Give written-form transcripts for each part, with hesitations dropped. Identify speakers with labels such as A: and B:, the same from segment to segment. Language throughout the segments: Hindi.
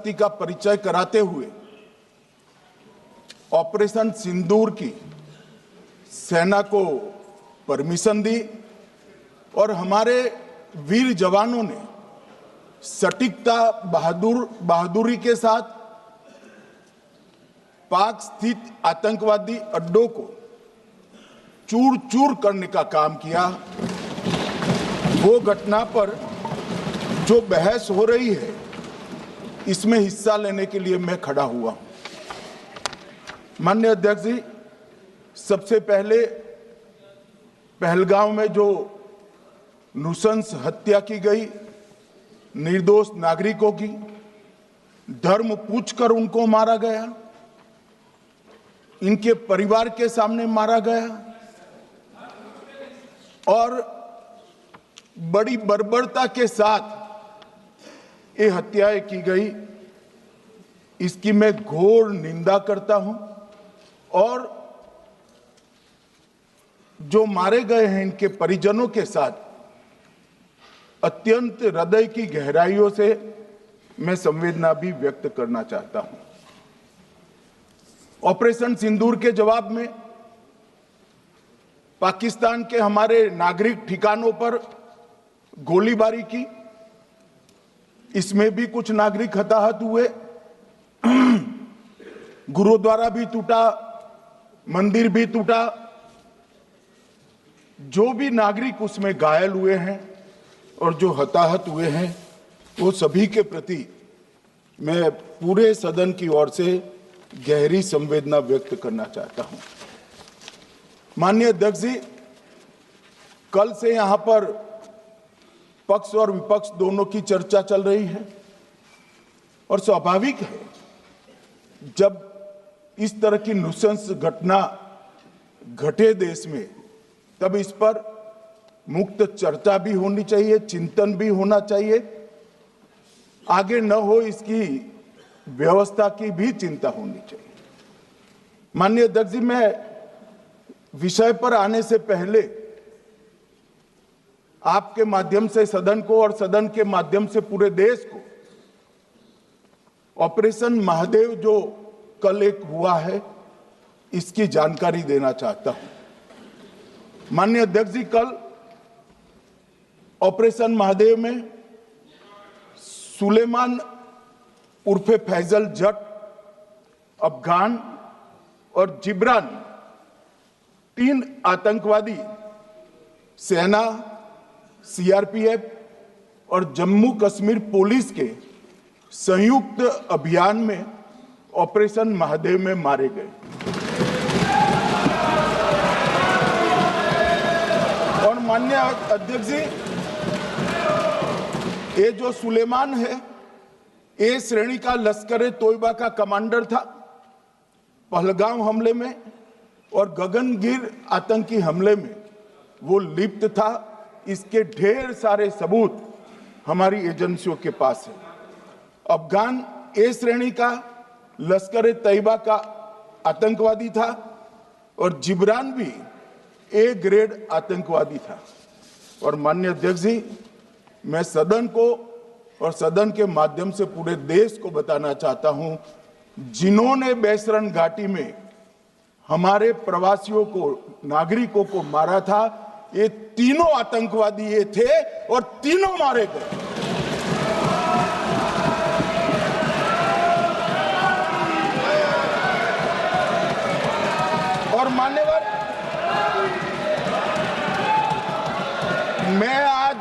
A: शक्ति का परिचय कराते हुए ऑपरेशन सिंदूर की सेना को परमिशन दी और हमारे वीर जवानों ने सटीकता बहादुरी के साथ पाक स्थित आतंकवादी अड्डों को चूर चूर करने का काम किया। वो घटना पर जो बहस हो रही है, इसमें हिस्सा लेने के लिए मैं खड़ा हुआ हूं। माननीय अध्यक्ष जी, सबसे पहले पहलगांव में जो नृशंस हत्या की गई निर्दोष नागरिकों की, धर्म पूछकर उनको मारा गया, इनके परिवार के सामने मारा गया और बड़ी बर्बरता के साथ ये हत्याएं की गई, इसकी मैं घोर निंदा करता हूं। और जो मारे गए हैं इनके परिजनों के साथ अत्यंत हृदय की गहराइयों से मैं संवेदना भी व्यक्त करना चाहता हूं। ऑपरेशन सिंदूर के जवाब में पाकिस्तान के हमारे नागरिक ठिकानों पर गोलीबारी की, इसमें भी कुछ नागरिक हताहत हुए, गुरुद्वारा भी टूटा, मंदिर भी टूटा। जो भी नागरिक उसमें घायल हुए हैं और जो हताहत हुए हैं, वो सभी के प्रति मैं पूरे सदन की ओर से गहरी संवेदना व्यक्त करना चाहता हूं। माननीय अध्यक्ष जी, कल से यहां पर पक्ष और विपक्ष दोनों की चर्चा चल रही है और स्वाभाविक है, जब इस तरह की नृशंस घटना घटे देश में, तब इस पर मुक्त चर्चा भी होनी चाहिए, चिंतन भी होना चाहिए, आगे न हो इसकी व्यवस्था की भी चिंता होनी चाहिए। माननीय अध्यक्ष जी, मैं विषय पर आने से पहले आपके माध्यम से सदन को और सदन के माध्यम से पूरे देश को ऑपरेशन महादेव जो कल एक हुआ है, इसकी जानकारी देना चाहता हूं। माननीय अध्यक्ष जी, कल ऑपरेशन महादेव में सुलेमान उर्फे फैजल जट, अफगान और जिब्रान, 3 आतंकवादी सेना, सीआरपीएफ और जम्मू कश्मीर पुलिस के संयुक्त अभियान में ऑपरेशन महादेव में मारे गए। और माननीय अध्यक्ष जी, ये जो सुलेमान है, ए श्रेणी का लश्कर तोयबा का कमांडर था पहलगाम हमले में, और गगनगिर आतंकी हमले में वो लिप्त था। इसके ढेर सारे सबूत हमारी एजेंसियों के पास है। अफगान ए श्रेणी का लश्कर तैयबा का आतंकवादी था और जिब्रान भी ए ग्रेड आतंकवादी था। और माननीय अध्यक्ष जी, मैं सदन को और सदन के माध्यम से पूरे देश को बताना चाहता हूं, जिन्होंने बैसरन घाटी में हमारे प्रवासियों को, नागरिकों को मारा था, ये तीनों आतंकवादी ये थे और तीनों मारे गए। और मान्यवर, मैं आज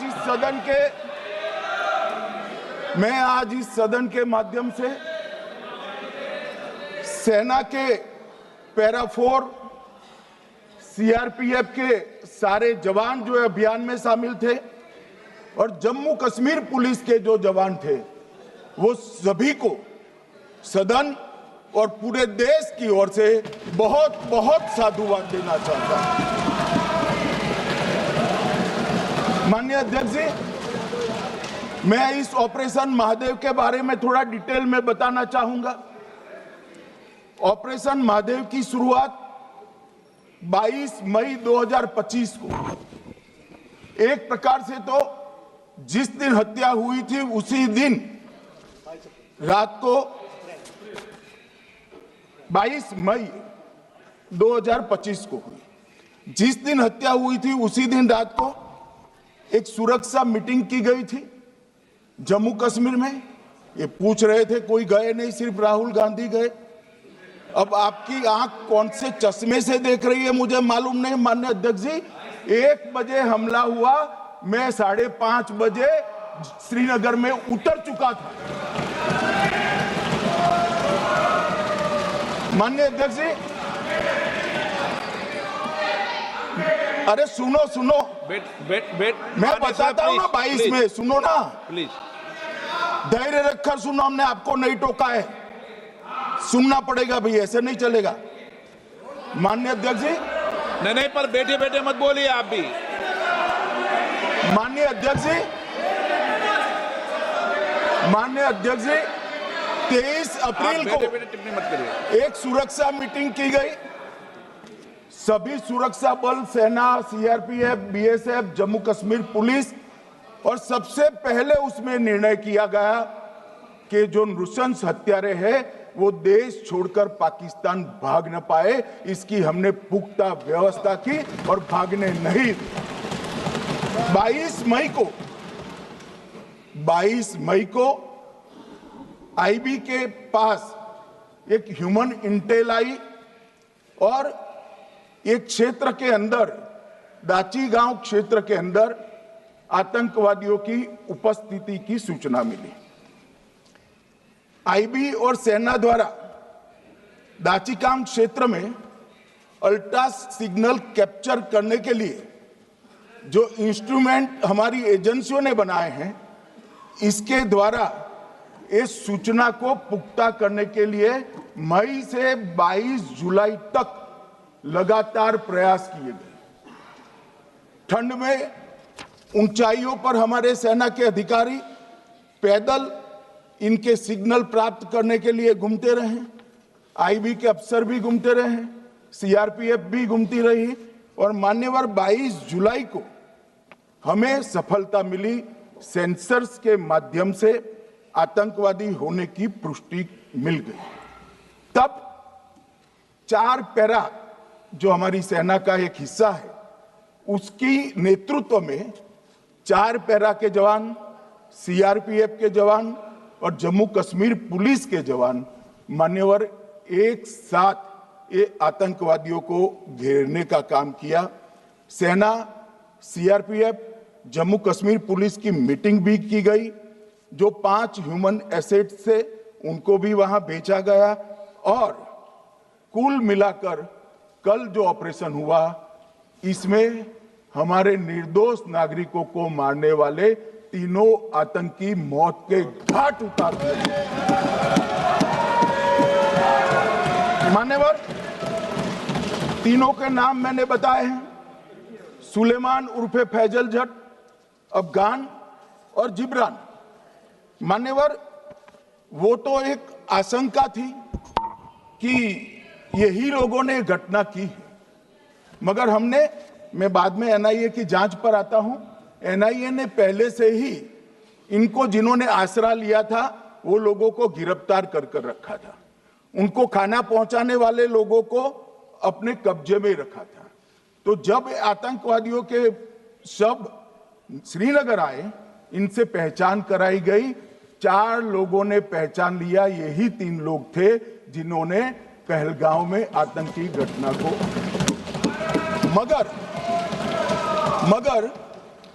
A: इस सदन के माध्यम से सेना के पैरा 4, सीआरपीएफ के सारे जवान जो अभियान में शामिल थे और जम्मू कश्मीर पुलिस के जो जवान थे, वो सभी को सदन और पूरे देश की ओर से बहुत बहुत साधुवाद देना चाहता हूं। माननीय अध्यक्ष जी, मैं इस ऑपरेशन महादेव के बारे में थोड़ा डिटेल में बताना चाहूंगा। ऑपरेशन महादेव की शुरुआत 22 मई 2025 को, एक प्रकार से तो जिस दिन हत्या हुई थी उसी दिन रात को 22 मई 2025 को हुई। जिस दिन हत्या हुई थी उसी दिन रात को एक सुरक्षा मीटिंग की गई थी जम्मू कश्मीर में। ये पूछ रहे थे, कोई गए नहीं, सिर्फ राहुल गांधी गए। अब आपकी आंख कौन से चश्मे से देख रही है मुझे मालूम नहीं माननीय अध्यक्ष जी। 1 बजे हमला हुआ, मैं 5:30 बजे श्रीनगर में उतर चुका था। माननीय अध्यक्ष जी, अरे सुनो सुनो, मैं बताता हूँ ना 22 में, सुनो ना
B: प्लीज,
A: धैर्य रखकर सुनो, हमने आपको नहीं टोका है, सुनना पड़ेगा भाई, ऐसे नहीं चलेगा। माननीय अध्यक्ष जी,
B: नहीं, पर बैठे बैठे मत बोलिए आप भी।
A: माननीय अध्यक्ष जी, माननीय अध्यक्ष जी, 23 अप्रैल को
B: टिप्पणी मत करिए।
A: एक सुरक्षा मीटिंग की गई। सभी सुरक्षा बल, सेना, CRPF, BSF, Jammu Kashmir police, और सबसे पहले उसमें निर्णय किया गया कि जो नृशंस हत्यारे हैं वो देश छोड़कर पाकिस्तान भाग न पाए, इसकी हमने पुख्ता व्यवस्था की और भागने नहीं। 22 मई को आईबी के पास एक ह्यूमन इंटेल आई और एक क्षेत्र के अंदर, दाची गांव क्षेत्र के अंदर आतंकवादियों की उपस्थिति की सूचना मिली। आईबी और सेना द्वारा दाचीकाम क्षेत्र में अल्ट्रा सिग्नल कैप्चर करने के लिए जो इंस्ट्रूमेंट हमारी एजेंसियों ने बनाए हैं, इसके द्वारा इस सूचना को पुख्ता करने के लिए मई से 22 जुलाई तक लगातार प्रयास किए गए। ठंड में ऊंचाइयों पर हमारे सेना के अधिकारी पैदल इनके सिग्नल प्राप्त करने के लिए घूमते रहे, आईबी के अफसर भी घूमते रहे, सीआरपीएफ भी घूमती रही, और मान्यवर 22 जुलाई को हमें सफलता मिली। सेंसर्स के माध्यम से आतंकवादी होने की पुष्टि मिल गई। तब 4 पैरा जो हमारी सेना का एक हिस्सा है, उसकी नेतृत्व में 4 पैरा के जवान, सीआरपीएफ के जवान और जम्मू कश्मीर पुलिस के जवान मान्यवर एक साथ ये आतंकवादियों को घेरने का काम किया। सेना, सीआरपीएफ, जम्मू कश्मीर पुलिस की मीटिंग भी की गई। जो 5 ह्यूमन एसेट्स थे उनको भी वहां भेजा गया, और कुल मिलाकर कल जो ऑपरेशन हुआ, इसमें हमारे निर्दोष नागरिकों को मारने वाले तीनों आतंकी मौत के घाट उतार दिए। मान्यवर, तीनों के नाम मैंने बताए हैं, सुलेमान उर्फे फैजल जट, अफगान और जिब्रान। मान्यवर, वो तो एक आशंका थी कि यही लोगों ने घटना की है, मगर मैं बाद में एनआईए की जांच पर आता हूं, एनआईए ने पहले से ही इनको, जिन्होंने आसरा लिया था, वो लोगों को गिरफ्तार कर रखा था। उनको खाना पहुंचाने वाले लोगों को अपने कब्जे में रखा था। तो जब आतंकवादियों के शव श्रीनगर आए, इनसे पहचान कराई गई। 4 लोगों ने पहचान लिया, यही 3 लोग थे जिन्होंने पहलगांव में आतंकी घटना को, मगर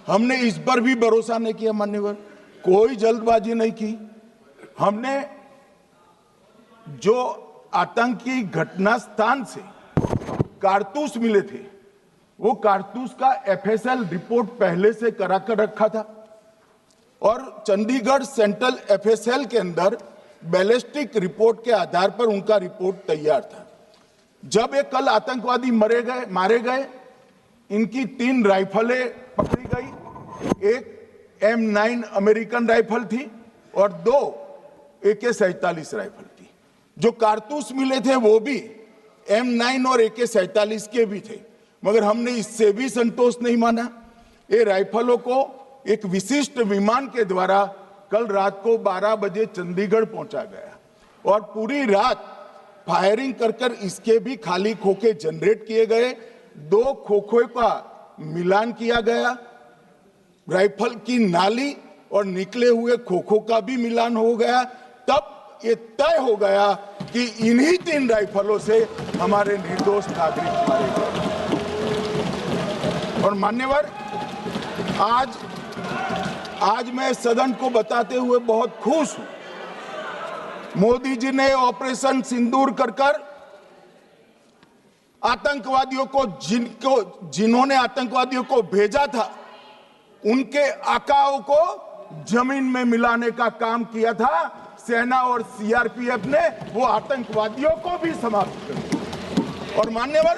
A: हमने इस पर भी भरोसा नहीं किया मान्यवर, कोई जल्दबाजी नहीं की। हमने जो आतंकी घटना स्थान से कारतूस मिले थे, वो कारतूस का एफएसएल रिपोर्ट पहले से करा कर रखा था, और चंडीगढ़ सेंट्रल एफएसएल के अंदर बैलिस्टिक रिपोर्ट के आधार पर उनका रिपोर्ट तैयार था। जब ये कल आतंकवादी मारे गए, इनकी 3 राइफलें पकड़ी गई। एक M9 अमेरिकन राइफल थी और 2 AK-47 राइफल थी। जो कारतूस मिले थे वो भी M9 और AK-47 के भी थे, मगर हमने इससे भी संतोष नहीं माना। ये राइफलों को एक विशिष्ट विमान के द्वारा कल रात को 12 बजे चंडीगढ़ पहुंचा गया और पूरी रात फायरिंग कर इसके भी खाली खोखे जनरेट किए गए, 2 खोखों का मिलान किया गया, राइफल की नाली और निकले हुए खोखों का भी मिलान हो गया। तब ये तय हो गया कि इन्हीं 3 राइफलों से हमारे निर्दोष नागरिक मारे गए। और मान्यवर, आज मैं सदन को बताते हुए बहुत खुश हूं। मोदी जी ने ऑपरेशन सिंदूर कर आतंकवादियों को जिन्होंने आतंकवादियों को भेजा था, उनके आकाओं को जमीन में मिलाने का काम किया था। सेना और सीआरपीएफ ने वो आतंकवादियों को भी समाप्त कर दिया। और मान्यवर,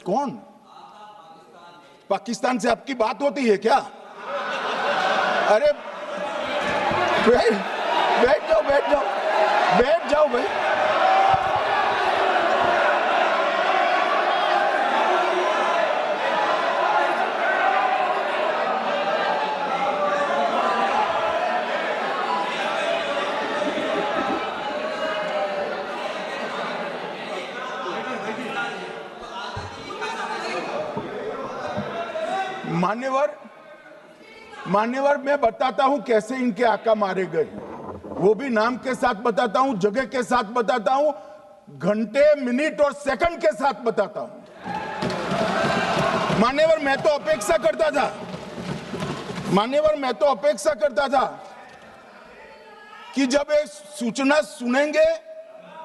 A: कौन पाकिस्तान से आपकी बात होती है क्या? अरे बैठ जाओ भाई। मान्यवर, मैं बताता हूं कैसे इनके आका मारे गए, वो भी नाम के साथ बताता हूं, जगह के साथ बताता हूं, घंटे, मिनट और सेकंड के साथ बताता हूं। मान्यवर, मैं तो अपेक्षा करता था कि जब एक सूचना सुनेंगे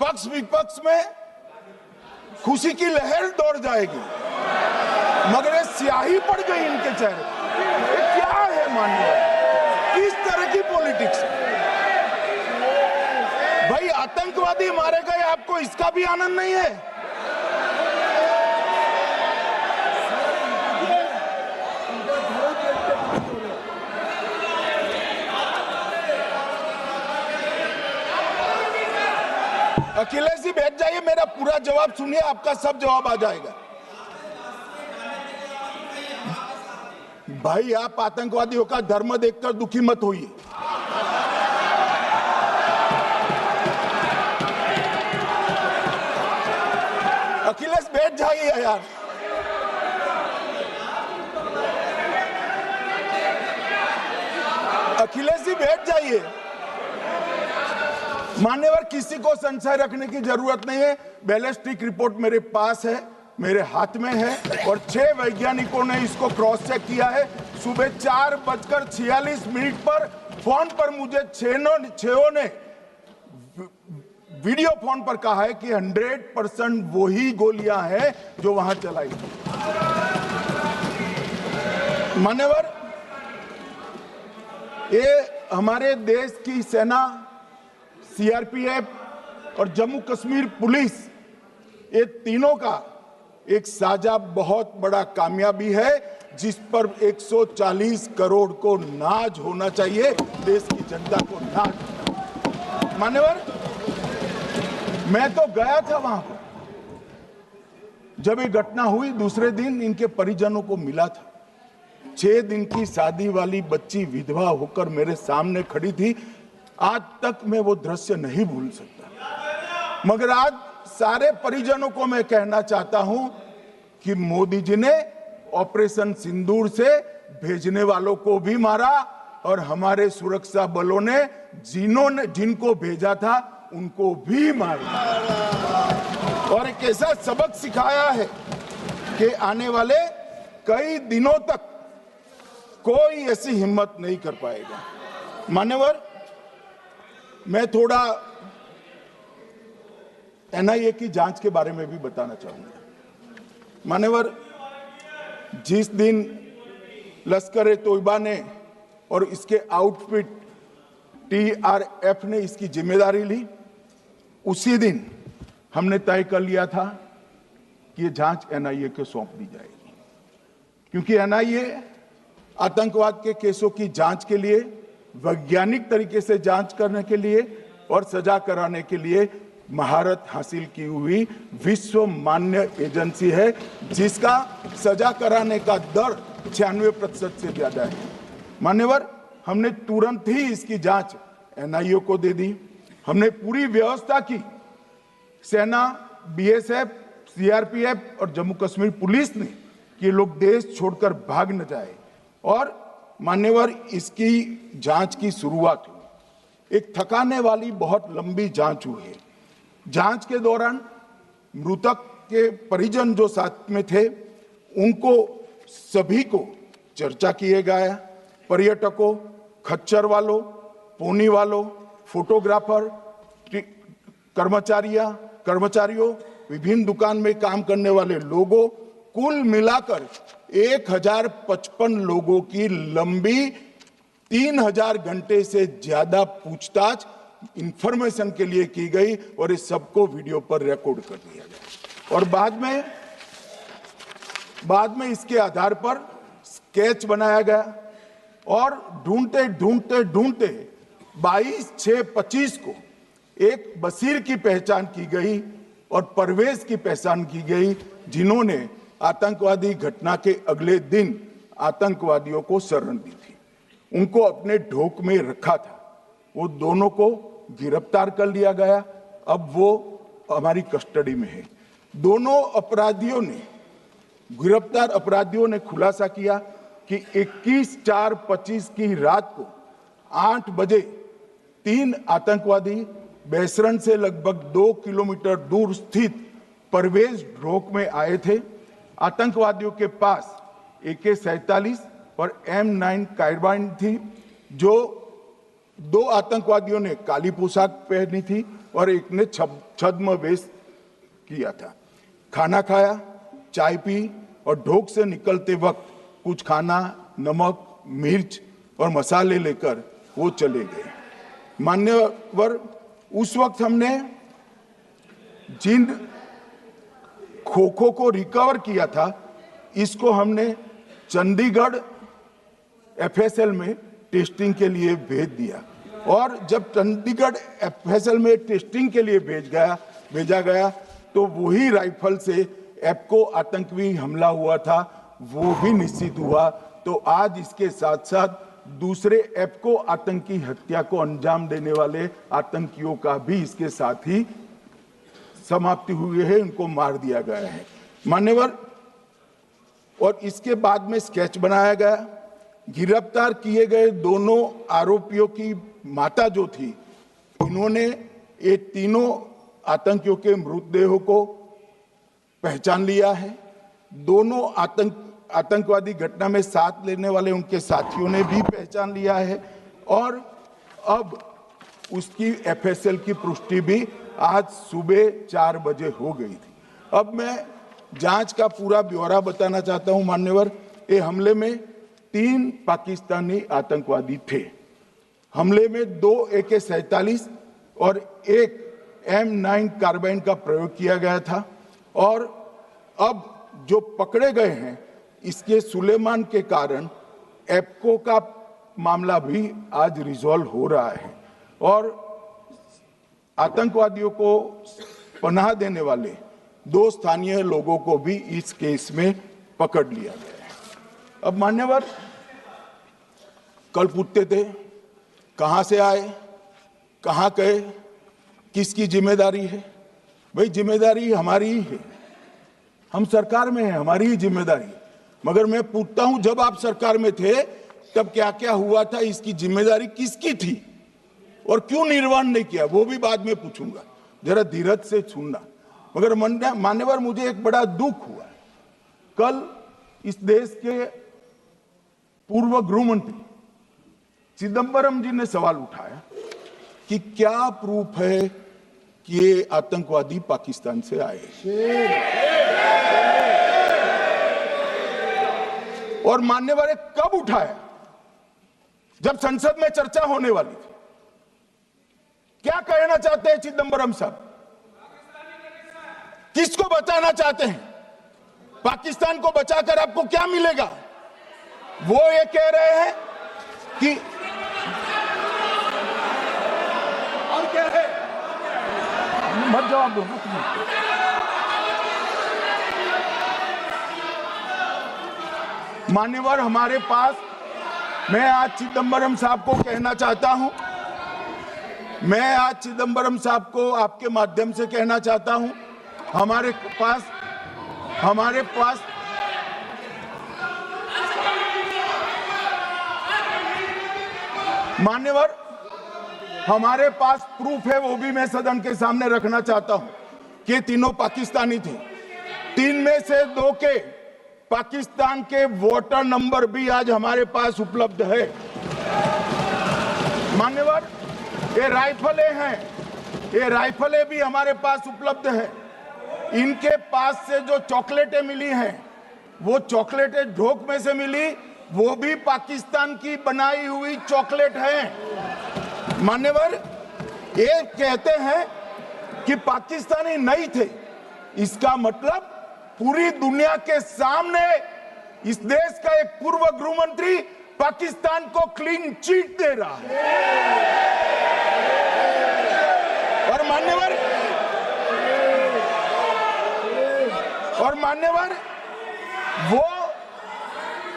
A: पक्ष विपक्ष में खुशी की लहर दौड़ जाएगी, मगर ये स्याही पड़ गई इनके चेहरे। ये क्या है मान्यवर? किस तरह की पॉलिटिक्स? भाई, आतंकवादी मारे गए, आपको इसका भी आनंद नहीं है? अखिलेश जी बैठ जाइए, मेरा पूरा जवाब सुनिए, आपका सब जवाब आ जाएगा। भाई, आप आतंकवादियों का धर्म देखकर दुखी मत होइए। अखिलेश बैठ जाइए यार। अखिलेश जी बैठ जाइए। मान्यवर, किसी को संशय रखने की जरूरत नहीं है। बैलिस्टिक रिपोर्ट मेरे पास है, मेरे हाथ में है, और 6 वैज्ञानिकों ने इसको क्रॉस चेक किया है। सुबह 4:46 पर फोन पर मुझे 6 ने वीडियो फोन पर कहा है कि 100% वही गोलियां हैं जो वहां चलाई। मान्यवर, ये हमारे देश की सेना, सीआरपीएफ और जम्मू कश्मीर पुलिस, ये तीनों का एक साझा बहुत बड़ा कामयाबी है, जिस पर 140 करोड़ को नाज होना चाहिए, देश की जनता को नाज। मान्यवर, मैं तो गया था वहां पर जब ये घटना हुई। दूसरे दिन इनके परिजनों को मिला था। 6 दिन की शादी वाली बच्ची विधवा होकर मेरे सामने खड़ी थी। आज तक मैं वो दृश्य नहीं भूल सकता। मगर आज सारे परिजनों को मैं कहना चाहता हूं कि मोदी जी ने ऑपरेशन सिंदूर से भेजने वालों को भी मारा, और हमारे सुरक्षा बलों ने जिनको भेजा था उनको भी मारा, और एक ऐसा सबक सिखाया है कि आने वाले कई दिनों तक कोई ऐसी हिम्मत नहीं कर पाएगा। मान्यवर, मैं थोड़ा एनआईए की जांच के बारे में भी बताना चाहूंगा। मान्यवर, जिस दिन लश्कर ए तोयबा ने और इसके आउटफिट टीआरएफ ने इसकी जिम्मेदारी ली, उसी दिन हमने तय कर लिया था कि ये जांच एनआईए को सौंप दी जाएगी, क्योंकि एनआईए आतंकवाद के केसों की जांच के लिए, वैज्ञानिक तरीके से जांच करने के लिए और सजा कराने के लिए महारत हासिल की हुई विश्व मान्य एजेंसी है, जिसका सजा कराने का दर 96% से ज्यादा है। मान्यवर, हमने तुरंत ही इसकी जांच एनआईए को दे दी। हमने पूरी व्यवस्था की, सेना, बीएसएफ, सीआरपीएफ और जम्मू कश्मीर पुलिस ने कि ये लोग देश छोड़कर भाग न जाए। और मान्यवर, इसकी जांच की शुरुआत हुई। एक थकाने वाली बहुत लंबी जांच हुई है। जांच के दौरान मृतक के परिजन जो साथ में थे उनको सभी को चर्चा किए गया। पर्यटकों, खच्चर वालों, पोनी वालों, फोटोग्राफर, कर्मचारियों, विभिन्न दुकान में काम करने वाले लोगों, कुल मिलाकर 1055 लोगों की लंबी 3000 घंटे से ज्यादा पूछताछ इंफॉर्मेशन के लिए की गई और इस सबको वीडियो पर रिकॉर्ड कर दिया गया। और बाद में इसके आधार पर स्केच बनाया गया और ढूंढते 22/6/25 को एक बशीर की पहचान की गई और परवेज की पहचान की गई, जिन्होंने आतंकवादी घटना के अगले दिन आतंकवादियों को शरण दी थी। उनको अपने ढोक में रखा था। वो दोनों को गिरफ्तार कर लिया गया। अब वो हमारी कस्टडी में है। दोनों गिरफ्तार अपराधियों ने खुलासा किया कि 21/4/25 की रात को 8 बजे 3 आतंकवादी बेसरन से लगभग 2 किलोमीटर दूर स्थित परवेज ढोक में आए थे। आतंकवादियों के पास AK-47 और M9 कार्बाइन थी। जो 2 आतंकवादियों ने काली पोशाक पहनी थी और एक ने छद्म वेश किया था। खाना खाया, चाय पी और ढोक से निकलते वक्त कुछ खाना, नमक, मिर्च और मसाले लेकर वो चले गए। मान्यवर, उस वक्त हमने जिन खोखो को रिकवर किया था, इसको हमने चंडीगढ़ FSL में टेस्टिंग के लिए भेज दिया। और जब चंडीगढ़ FSL में टेस्टिंग के लिए भेजा गया तो वही राइफल से एप्को आतंकी हमला हुआ था, वो भी निश्चित हुआ। तो आज इसके साथ साथ दूसरे एप्को आतंकी हत्या को अंजाम देने वाले आतंकियों का भी इसके साथ ही समाप्ति हुई है, उनको मार दिया गया है। मान्यवर, और इसके बाद में स्केच बनाया गया। गिरफ्तार किए गए दोनों आरोपियों की माता जो थी, इन्होंने ये तीनों आतंकियों के मृतदेहों को पहचान लिया है। दोनों आतंकवादी घटना में साथ लेने वाले उनके साथियों ने भी पहचान लिया है और अब उसकी FSL की पुष्टि भी आज सुबह 4 बजे हो गई थी। अब मैं जांच का पूरा ब्यौरा बताना चाहता हूं। मान्यवर, ये हमले में 3 पाकिस्तानी आतंकवादी थे। हमले में 2 AK-47 और 1 M9 कार्बाइन का प्रयोग किया गया था। और अब जो पकड़े गए हैं, इसके सुलेमान के कारण एप्को का मामला भी आज रिजॉल्व हो रहा है और आतंकवादियों को पनाह देने वाले 2 स्थानीय लोगों को भी इस केस में पकड़ लिया गया है। अब मान्यवर, कल पूछते थे कहां से आए, कहां गए, किसकी जिम्मेदारी है। भाई, जिम्मेदारी हमारी ही है। हम सरकार में हैं, हमारी ही जिम्मेदारी है। मगर मैं पूछता हूं, जब आप सरकार में थे तब क्या क्या हुआ था, इसकी जिम्मेदारी किसकी थी और क्यों निर्वहन नहीं किया, वो भी बाद में पूछूंगा। जरा धीरज से सुनना। मगर मान्यवर, मुझे एक बड़ा दुख हुआ। कल इस देश के पूर्व गृह मंत्री चिदंबरम जी ने सवाल उठाया कि क्या प्रूफ है कि ये आतंकवादी पाकिस्तान से आए। और मान्यवर, कब उठाया? जब संसद में चर्चा होने वाली थी। क्या कहना चाहते हैं चिदंबरम साहब? किसको बचाना चाहते हैं? पाकिस्तान को बचाकर आपको क्या मिलेगा? वो ये कह रहे हैं कि और क्या है, मत जवाब दो। मान्यवर हमारे पास, मैं आज चिदम्बरम साहब को कहना चाहता हूं, मैं आज चिदम्बरम साहब को आपके माध्यम से कहना चाहता हूं, हमारे पास मान्यवर हमारे पास प्रूफ है, वो भी मैं सदन के सामने रखना चाहता हूं कि तीनों पाकिस्तानी थे। 3 में से 2 के पाकिस्तान के वोटर नंबर भी आज हमारे पास उपलब्ध है। मान्यवर, ये राइफलें हैं, ये राइफलें भी हमारे पास उपलब्ध है। इनके पास से जो चॉकलेटें मिली हैं, वो चॉकलेटें ढोक में से मिली, वो भी पाकिस्तान की बनाई हुई चॉकलेट है। मान्यवर, ये कहते हैं कि पाकिस्तानी नहीं थे, इसका मतलब पूरी दुनिया के सामने इस देश का एक पूर्व गृह मंत्री पाकिस्तान को क्लीन चिट दे रहा है। और मान्यवर वो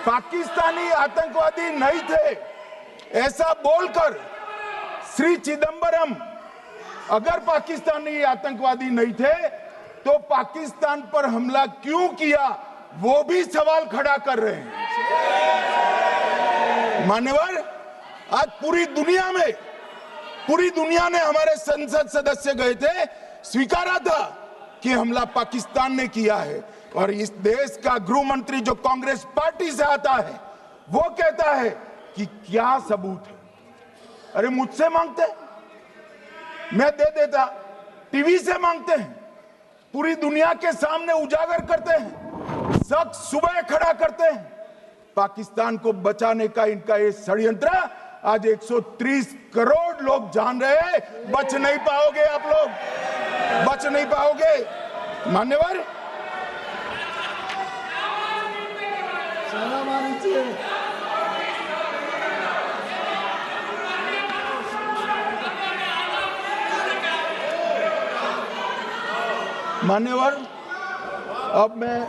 A: पाकिस्तानी आतंकवादी नहीं थे, ऐसा बोलकर श्री चिदम्बरम अगर पाकिस्तानी आतंकवादी नहीं थे तो पाकिस्तान पर हमला क्यों किया, वो भी सवाल खड़ा कर रहे हैं। मान्यवर, आज पूरी दुनिया ने हमारे संसद सदस्य गए थे, स्वीकारा था कि हमला पाकिस्तान ने किया है। और इस देश का गृह मंत्री जो कांग्रेस पार्टी से आता है, वो कहता है कि क्या सबूत है। अरे मुझसे मांगते, मैं दे देता, टीवी से मांगते हैं, पूरी दुनिया के सामने उजागर करते हैं, शख्स सुबह खड़ा करते हैं। पाकिस्तान को बचाने का इनका ये षड्यंत्र आज 130 करोड़ लोग जान रहे हैं। बच नहीं पाओगे आप लोग, बच नहीं पाओगे। मान्यवर, मान्यवर, अब मैं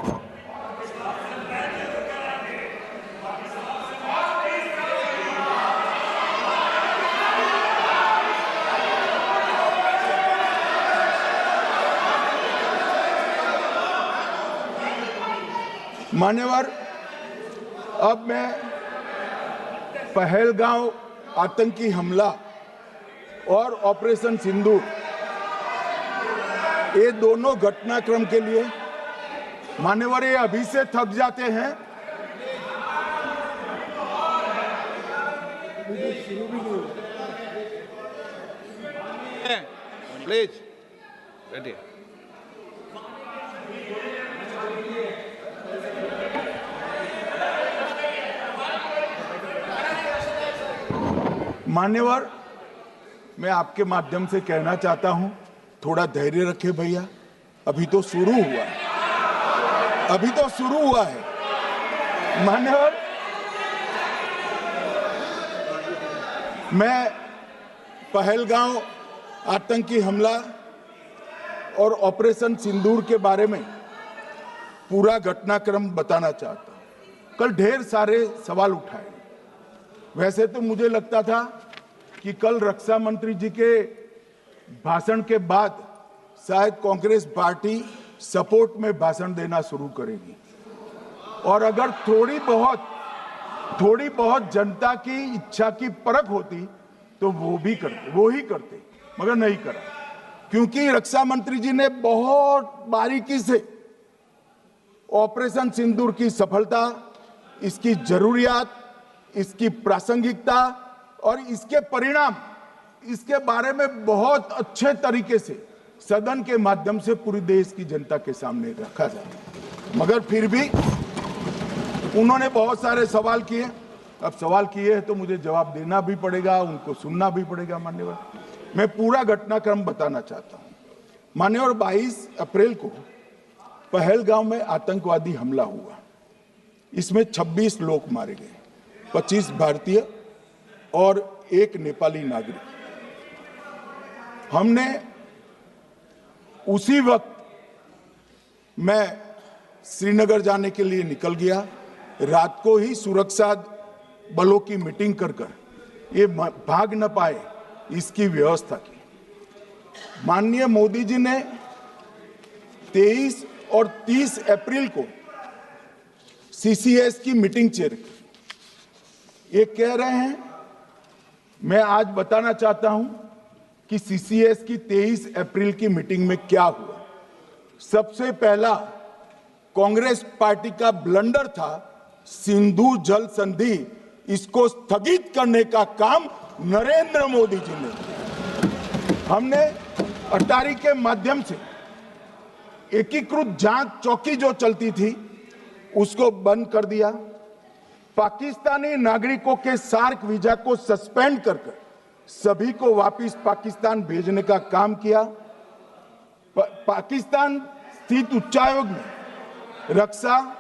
A: पहलगांव आतंकी हमला और ऑपरेशन सिंदूर, ये दोनों घटनाक्रम के लिए मान्यवर ये अभी से थक जाते हैं।
B: प्लीज बैठिए।
A: मान्यवर, मैं आपके माध्यम से कहना चाहता हूं, थोड़ा धैर्य रखे भैया, अभी तो शुरू हुआ है, अभी तो शुरू हुआ है। मान्यवर, मैं पहलगांव आतंकी हमला और ऑपरेशन सिंदूर के बारे में पूरा घटनाक्रम बताना चाहता हूं। कल ढेर सारे सवाल उठाए, वैसे तो मुझे लगता था कि कल रक्षा मंत्री जी के भाषण के बाद शायद कांग्रेस पार्टी सपोर्ट में भाषण देना शुरू करेगी और अगर थोड़ी बहुत जनता की इच्छा की परख होती तो वो ही करते, मगर नहीं करा, क्योंकि रक्षा मंत्री जी ने बहुत बारीकी से ऑपरेशन सिंदूर की सफलता, इसकी जरूरियात, इसकी प्रासंगिकता और इसके परिणाम, इसके बारे में बहुत अच्छे तरीके से सदन के माध्यम से पूरी देश की जनता के सामने रखा जाए। मगर फिर भी उन्होंने बहुत सारे सवाल किए। अब सवाल किए हैं तो मुझे जवाब देना भी पड़ेगा, उनको सुनना भी पड़ेगा। मान्यवर, मैं पूरा घटनाक्रम बताना चाहता हूं। मान्यवर, 22 अप्रैल को पहलगांव में आतंकवादी हमला हुआ, इसमें 26 लोग मारे गए, 25 भारतीय और 1 नेपाली नागरिक। हमने उसी वक्त मैं श्रीनगर जाने के लिए निकल गया, रात को ही सुरक्षा बलों की मीटिंग कर ये भाग न पाए, इसकी व्यवस्था की। माननीय मोदी जी ने 23 और 30 अप्रैल को सीसीएस की मीटिंग चेयर की। ये कह रहे हैं, मैं आज बताना चाहता हूं कि सीसीएस की 23 अप्रैल की मीटिंग में क्या हुआ। सबसे पहला कांग्रेस पार्टी का ब्लंडर था सिंधु जल संधि, इसको स्थगित करने का काम नरेंद्र मोदी जी ने किया। हमने अटारी के माध्यम से एकीकृत जांच चौकी जो चलती थी उसको बंद कर दिया। पाकिस्तानी नागरिकों के सार्क वीजा को सस्पेंड कर सभी को वापस पाकिस्तान भेजने का काम किया। पाकिस्तान स्थित उच्चायोग ने रक्षा,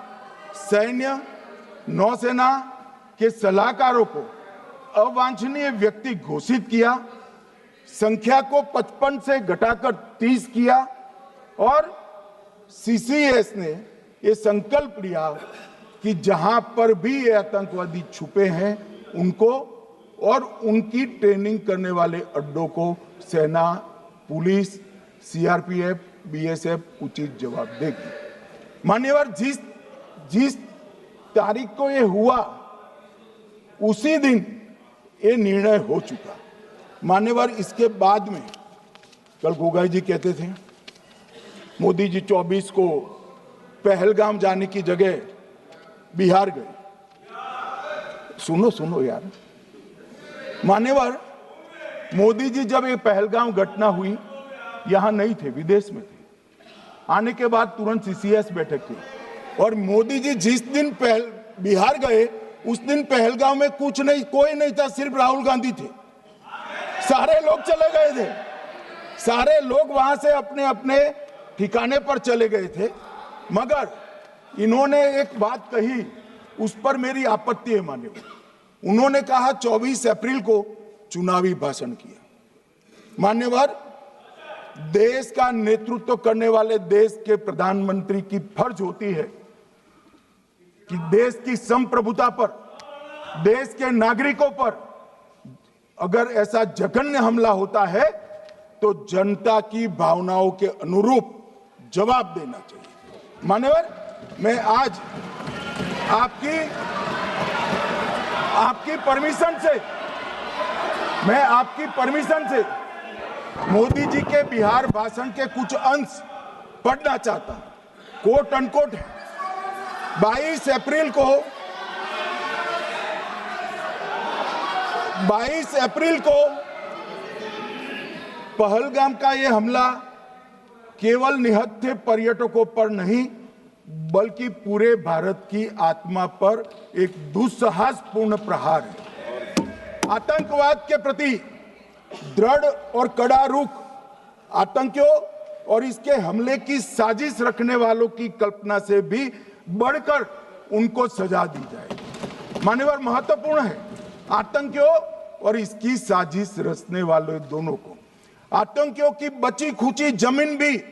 A: सैन्य, नौसेना के सलाहकारों को अवांछनीय व्यक्ति घोषित किया, संख्या को 55 से घटाकर 30 किया और सीसीएस ने ये संकल्प लिया कि जहां पर भी ये आतंकवादी छुपे हैं उनको और उनकी ट्रेनिंग करने वाले अड्डों को सेना, पुलिस, सीआरपीएफ, बीएसएफ उचित जवाब देगी। मान्यवर, जिस तारीख को ये हुआ उसी दिन ये निर्णय हो चुका। मान्यवर, इसके बाद में कल गोगाई जी कहते थे मोदी जी 24 को पहलगाम जाने की जगह बिहार गए। सुनो यार, मान्यवर, मोदी जी जब ये पहलगाम घटना हुई यहां नहीं थे, विदेश में थे। आने के बाद तुरंत सीसीएस बैठक की और मोदी जी जिस दिन बिहार गए उस दिन पहलगाम में कुछ नहीं, कोई नहीं था, सिर्फ राहुल गांधी थे। सारे लोग चले गए थे, सारे लोग वहां से अपने अपने ठिकाने पर चले गए थे। मगर इन्होंने एक बात कही, उस पर मेरी आपत्ति है मान्यवर। उन्होंने कहा 24 अप्रैल को चुनावी भाषण किया। मान्यवर, देश का नेतृत्व करने वाले देश के प्रधानमंत्री की फर्ज होती है कि देश की संप्रभुता पर, देश के नागरिकों पर अगर ऐसा जघन्य हमला होता है तो जनता की भावनाओं के अनुरूप जवाब देना चाहिए। मान्यवर, मैं आज आपकी परमिशन से मोदी जी के बिहार भाषण के कुछ अंश पढ़ना चाहता हूं। कोट अनकोट है। 22 अप्रैल को पहलगाम का यह हमला केवल निहत्थे पर्यटकों पर नहीं बल्कि पूरे भारत की आत्मा पर एक दुस्साहसपूर्ण प्रहार है। आतंकवाद के प्रति दृढ़ और कड़ा रुख, आतंकियों और इसके हमले की साजिश रखने वालों की कल्पना से भी बढ़कर उनको सजा दी जाए। मान्यवर, महत्वपूर्ण है आतंकियों और इसकी साजिश रचने वाले दोनों को। आतंकियों की बची खुची जमीन भी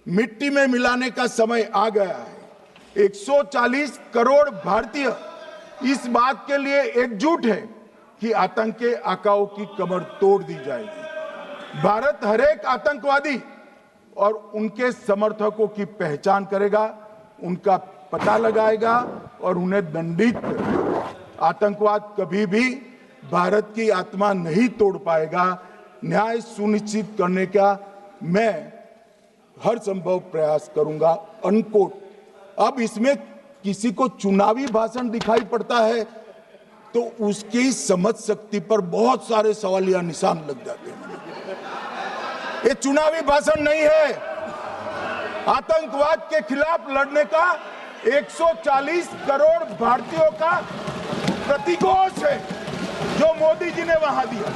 A: मिट्टी में मिलाने का समय आ गया है। 140 करोड़ भारतीय इस बात के लिए एकजुट है कि आतंक के आकाओं की कमर तोड़ दी जाएगी। भारत हरेक आतंकवादी और उनके समर्थकों की पहचान करेगा, उनका पता लगाएगा और उन्हें दंडित करेगा। आतंकवाद कभी भी भारत की आत्मा नहीं तोड़ पाएगा। न्याय सुनिश्चित करने का मैं हर संभव प्रयास करूंगा। अनकोट। अब इसमें किसी को चुनावी भाषण दिखाई पड़ता है तो उसकी समझ शक्ति पर बहुत सारे सवालिया निशान लग जाते हैं। ये चुनावी भाषण नहीं है, आतंकवाद के खिलाफ लड़ने का 140 करोड़ भारतीयों का प्रतिघोष है जो मोदी जी ने वहां दिया।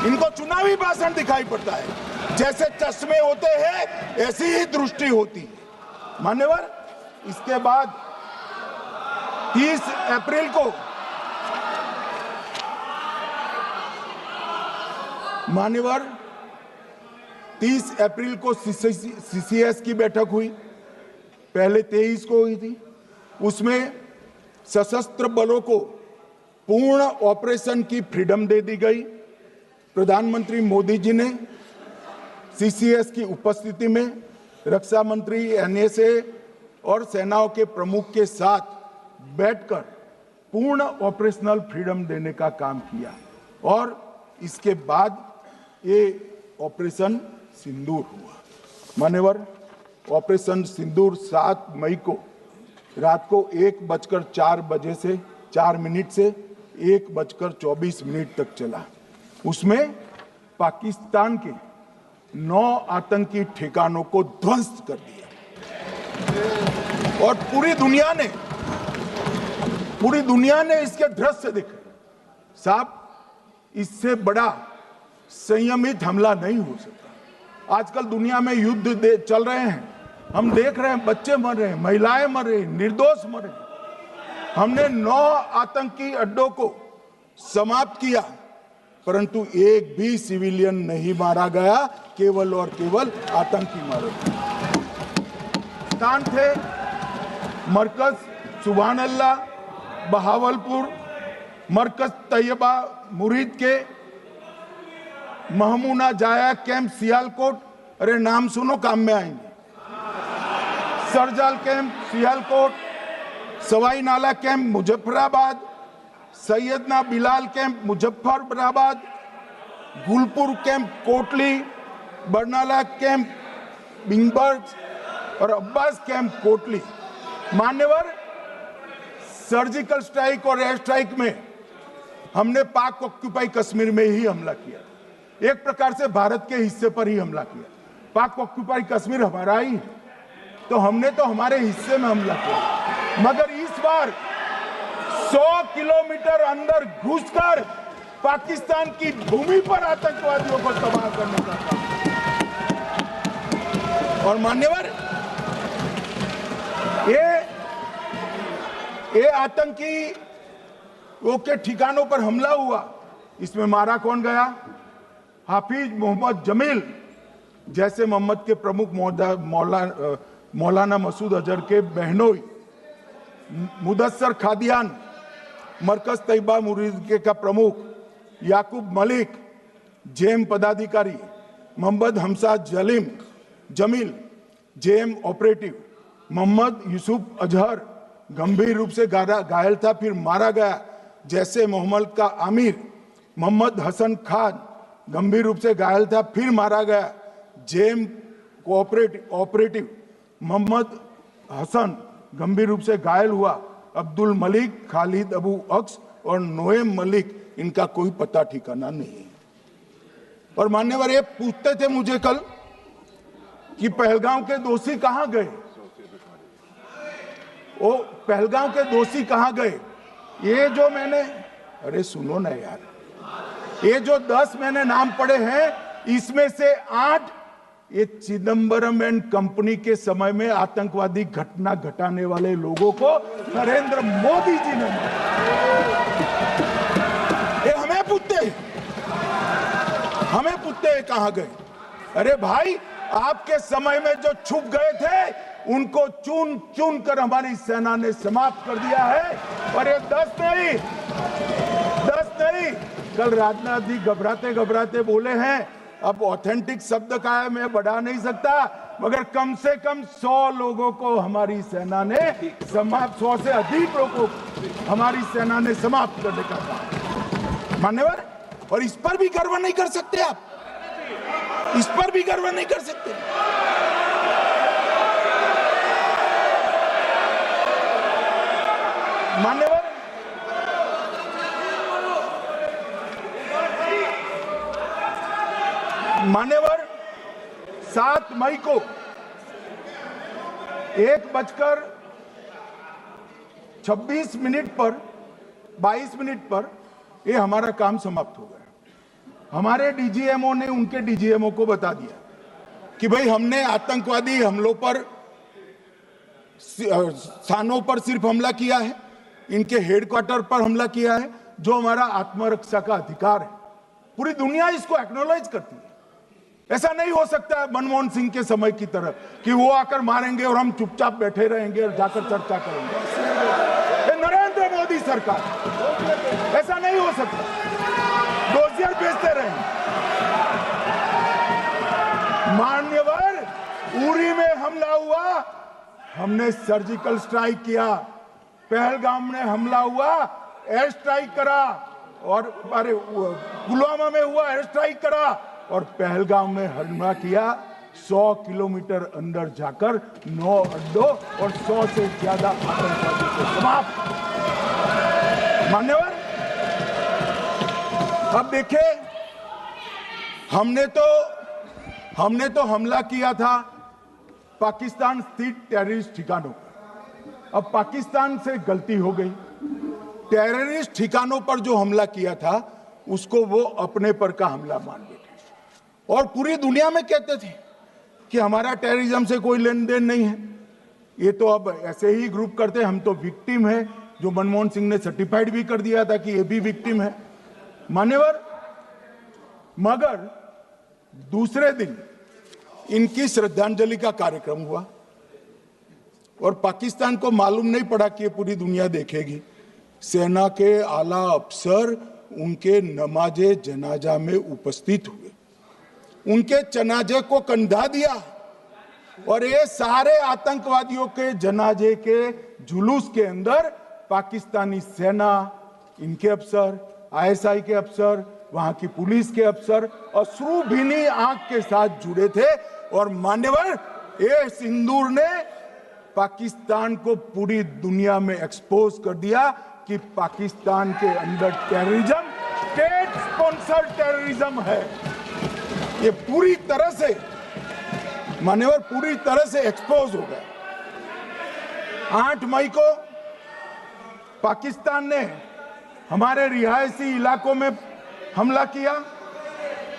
A: इनको चुनावी भाषण दिखाई पड़ता है। जैसे चश्मे होते हैं ऐसी ही दृष्टि होती है। मान्यवर, इसके बाद 30 अप्रैल को मान्यवर 30 अप्रैल को सीसीएस की बैठक हुई। पहले 23 को हुई थी। उसमें सशस्त्र बलों को पूर्ण ऑपरेशन की फ्रीडम दे दी गई। प्रधानमंत्री मोदी जी ने सीसीएस की उपस्थिति में रक्षा मंत्री, एनएसए और सेनाओं के प्रमुख के साथ बैठकर पूर्ण ऑपरेशनल फ्रीडम देने का काम किया और इसके बाद ये ऑपरेशन सिंदूर हुआ। मान्यवर, ऑपरेशन सिंदूर 7 मई को रात को 1:04 से 4 मिनट से 1:24 तक चला। उसमें पाकिस्तान के 9 आतंकी ठिकानों को ध्वस्त कर दिया और पूरी दुनिया ने इसके दृश्य देखे। साहब, इससे बड़ा संयमित हमला नहीं हो सकता। आजकल दुनिया में युद्ध चल रहे हैं, हम देख रहे हैं, बच्चे मर रहे हैं, महिलाएं मर रही, निर्दोष मर रहे। हमने 9 आतंकी अड्डों को समाप्त किया, परंतु एक भी सिविलियन नहीं मारा गया, केवल और केवल आतंकी मारे गए। स्थान थे मरकज सुभान अल्लाह बहावलपुर, मरकज तैयबा मुरीद के, महमूना जाया कैंप सियालकोट, अरे नाम सुनो काम में आएंगे, सरजाल camp Sialkot, Sawai Nala camp Muzaffarabad, Syedna Bilal camp Muzaffarabad, Gulpur camp Kotli, Barnala camp बिंगबर्ग और अब्बास कैंप कोटली। मान्यवर, सर्जिकल स्ट्राइक और एयर स्ट्राइक में हमने पाक ऑक्यूपाई कश्मीर में ही हमला किया, एक प्रकार से भारत के हिस्से पर ही हमला किया। पाक ऑक्यूपाई कश्मीर हमारा ही, तो हमने तो हमारे हिस्से में हमला किया, मगर इस बार 100 किलोमीटर अंदर घुसकर पाकिस्तान की भूमि पर आतंकवादियों को तबाह करने का काम। और मान्यवर, ये आतंकी के ठिकानों पर हमला हुआ, इसमें मारा कौन गया? हाफिज मोहम्मद जमील जैसे मोहम्मद के प्रमुख मौलाना मसूद अजहर के बहनोई, मुदस्सर खादियान मरकज तैयबा मुरीद का प्रमुख, याकूब मलिक जेएम पदाधिकारी, मोहम्मद हमसा जमील जेएम ऑपरेटिव, मोहम्मद यूसुफ अजहर गंभीर रूप से घायल था फिर मारा गया, जैसे मोहम्मद का आमिर मोहम्मद हसन खान गंभीर रूप से घायल था फिर मारा गया, जेएम ऑपरेटिव मोहम्मद हसन गंभीर रूप से घायल हुआ, अब्दुल मलिक, खालिद अबू अक्स और नोएम मलिक, इनका कोई पता ठिकाना नहीं। और मान्यवर, ये पूछते थे मुझे कल कि पहलगांव के दोषी कहां गए, वो पहलगांव के दोषी कहां गए? ये जो मैंने, अरे सुनो ना यार, ये जो 10 मैंने नाम पढ़े हैं, इसमें से 8 ये चिदंबरम एंड कंपनी के समय में आतंकवादी घटना घटाने वाले लोगों को नरेंद्र मोदी जी ने मारा। ये हमें पूछते कहां गए? अरे भाई, आपके समय में जो छुप गए थे उनको चुन चुन कर हमारी सेना ने समाप्त कर दिया है। और ये 10 नहीं, कल राजनाथ जी घबराते बोले हैं, अब ऑथेंटिक शब्द का है, मैं बढ़ा नहीं सकता, मगर कम से कम 100 लोगों को हमारी सेना ने समाप्त, 100 से अधिक लोगों को हमारी सेना ने समाप्त करने का काम। मान्यवर, और इस पर भी गर्व नहीं कर सकते आप, इस पर भी गर्व नहीं कर सकते। मान्यवर, 7 मई को 1:26 पर 22 मिनट पर ये हमारा काम समाप्त हो गया। हमारे डीजीएमओ ने उनके डीजीएमओ को बता दिया कि भाई, हमने आतंकवादी हमलों पर स्थानों पर सिर्फ हमला किया है, इनके हेडक्वार्टर पर हमला किया है, जो हमारा आत्मरक्षा का अधिकार है। पूरी दुनिया इसको एक्नॉलेज करती है। ऐसा नहीं हो सकता मनमोहन सिंह के समय की तरह कि वो आकर मारेंगे और हम चुपचाप बैठे रहेंगे और जाकर चर्चा करेंगे। नरेंद्र मोदी सरकार। ऐसा नहीं हो सकता, डोजियर भेजते रहे। मान्यवर, उरी में हमला हुआ, हमने सर्जिकल स्ट्राइक किया। पहलगाम में हमला हुआ, एयर स्ट्राइक करा। और अरे पुलवामा में हुआ, एयर स्ट्राइक करा। और पहलगाम में हमला किया, 100 किलोमीटर अंदर जाकर 9 अड्डों और 100 से ज्यादा आतंकवादियों को समाप्त। मान्यवर, अब देखें, हमने तो हमला किया था पाकिस्तान स्थित टेररिस्ट ठिकानों पर। अब पाकिस्तान से गलती हो गई, टेररिस्ट ठिकानों पर जो हमला किया था उसको वो अपने पर का हमला मान बैठे और पूरी दुनिया में कहते थे कि हमारा टेररिज्म से कोई लेन देन नहीं है। ये तो अब ऐसे ही ग्रुप करते, हम तो विक्टिम है, जो मनमोहन सिंह ने सर्टिफाइड भी कर दिया था कि ये भी विक्टिम है। मान्यवर, मगर दूसरे दिन इनकी श्रद्धांजलि का कार्यक्रम हुआ और पाकिस्तान को मालूम नहीं पड़ा कि ये पूरी दुनिया देखेगी। सेना के आला अफसर उनके नमाजे जनाजा में उपस्थित हुए, उनके जनाजे को कंधा दिया और ये सारे आतंकवादियों के जनाजे के जुलूस के अंदर पाकिस्तानी सेना, इनके अफसर, आईएसआई के अफसर, वहां की पुलिस के अफसर अश्रुभीनी आंख के साथ जुड़े थे। और मान्यवर, ये सिंदूर ने पाकिस्तान को पूरी दुनिया में एक्सपोज कर दिया कि पाकिस्तान के अंदर टेररिज्म स्टेट स्पॉन्सर्ड टेररिज्म है। ये पूरी तरह से मान्यवर, पूरी तरह से एक्सपोज हो गया। 8 मई को पाकिस्तान ने हमारे रिहायशी इलाकों में हमला किया,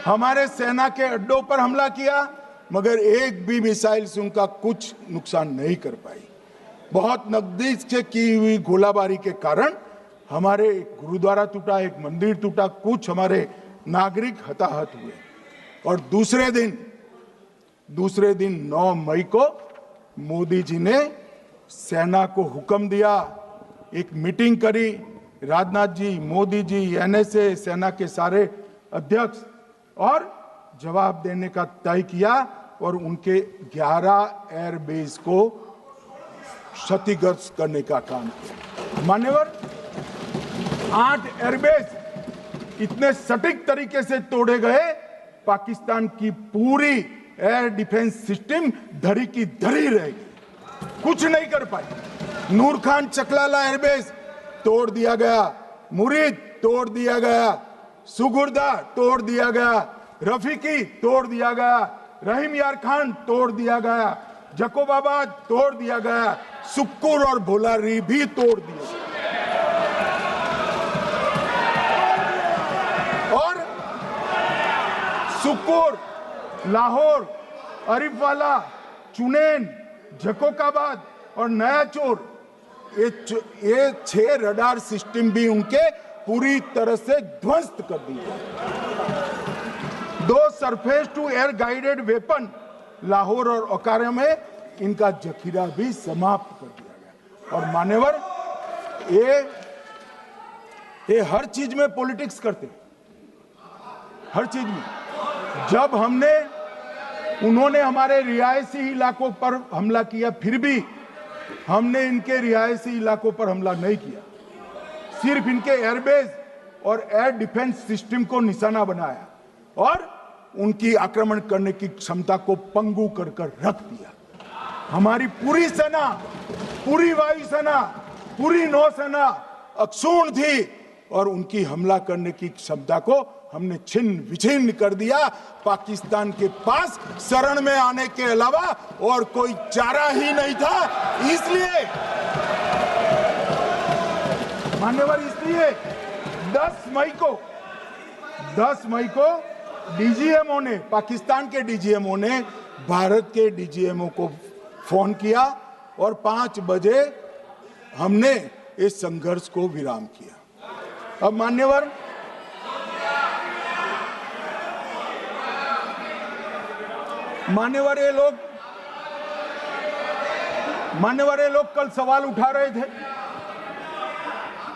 A: हमारे सेना के अड्डों पर हमला किया, मगर एक भी मिसाइल से उनका कुछ नुकसान नहीं कर पाई। बहुत नजदीक से की हुई गोलाबारी के कारण हमारे एक गुरुद्वारा टूटा, एक मंदिर टूटा, कुछ हमारे नागरिक हताहत हुए। और दूसरे दिन 9 मई को मोदी जी ने सेना को हुक्म दिया, एक मीटिंग करी, राजनाथ जी, मोदी जी, एनएसए, सेना के सारे अध्यक्ष, और जवाब देने का तय किया और उनके 11 एयरबेस को क्षतिग्रस्त करने का काम किया। मान्यवर, 8 एयरबेस इतने सटीक तरीके से तोड़े गए, पाकिस्तान की पूरी एयर डिफेंस सिस्टम धरी की धरी रह गई, कुछ नहीं कर पाई। नूर खान चकलाला एयरबेस तोड़ दिया गया, मुरीद तोड़ दिया गया, सुगुर्दा तोड़ दिया गया, रफीकी तोड़ दिया गया, रहीम यार खान तोड़ दिया गया, जकोबाबाद तोड़ दिया गया, सुक्कुर और भोलारी भी तोड़ दिया। और सुक्कुर, लाहौर, अरिफवाला, चुनेन, जकोकाबाद और नया चोर, ये 6 रडार सिस्टम भी उनके पूरी तरह से ध्वस्त कर दिए। 2 surface to air guided weapon Lahore और ओकारा में इनका जखीरा भी समाप्त कर दिया गया। और मान्यवर, ये हर चीज में पॉलिटिक्स करते, हर चीज में। जब उन्होंने हमारे रिहायशी इलाकों पर हमला किया, फिर भी हमने इनके रिहायशी इलाकों पर हमला नहीं किया, सिर्फ इनके एयरबेस और एयर डिफेंस सिस्टम को निशाना बनाया और उनकी आक्रमण करने की क्षमता को पंगु कर रख दिया। हमारी पूरी सेना, पूरी वायुसेना, पूरी नौसेना अक्षुण्ण थी और उनकी हमला करने की क्षमता को हमने छिन्न विछिन्न कर दिया। पाकिस्तान के पास शरण में आने के अलावा और कोई चारा ही नहीं था। इसलिए मान्यवर, इसलिए 10 मई को डीजीएमओ ने, पाकिस्तान के डीजीएमओ ने भारत के डीजीएमओ को फोन किया और 5 बजे हमने इस संघर्ष को विराम किया। अब मान्यवर, ये लोग कल सवाल उठा रहे थे